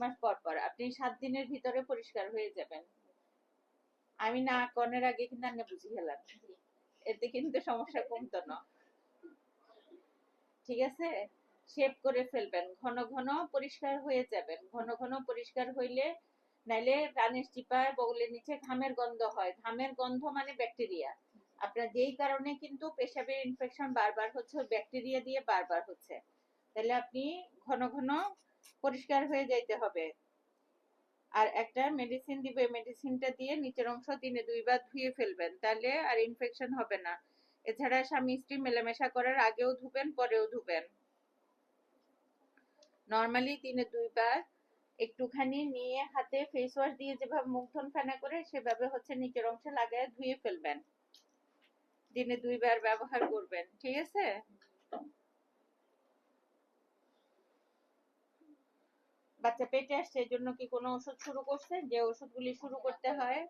মাস পর পর আপনি 7 দিনের ভিতরে পরিষ্কার হয়ে যাবেন। আমি না কনের আগে কিন্তু আমি বুঝি গেলাম, এতে কিন্তু সমস্যা কমতো না। ঠিক আছে, শেভ করে ফেলবেন, ঘন ঘন পরিষ্কার হয়ে যাবেন। ঘন ঘন পরিষ্কার হইলে, নাইলে কানের চিপায় বগলের নিচে ঘামের গন্ধ হয়, ঘামের গন্ধ মানে ব্যাকটেরিয়া। আপনার যেই কারণে কিন্তু পেশাবের ইনফেকশন বারবার হচ্ছে, ব্যাকটেরিয়া দিয়ে বারবার হচ্ছে। তাহলে আপনি ঘন ঘন পরিষ্কার হয়ে যাইতে হবে। আর একটা মেডিসিন দিবে, মেডিসিনটা দিয়ে নিচের অংশ দিনে 2 বার ধুয়ে ফেলবেন, তাহলে আর ইনফেকশন হবে না। এছাড়া স্বামী স্ত্রী মেলামেশা করার আগেও ধুবেন, পরেও ধুবেন। নরমালি দিনে 2 বার একটুখানি নিয়ে হাতে ফেস ওয়াশ দিয়ে যেভাবে মুখ ধোন ফেনা করে, সেভাবে হচ্ছে নিচের অংশে লাগায় ধুয়ে ফেলবেন। দিনে 2 বার ব্যবহার করবেন, ঠিক আছে? বাচ্চা পেটে আসছে, এই জন্য কি কোনো ওষুধ শুরু করছেন, যে ওষুধগুলি শুরু করতে হয়?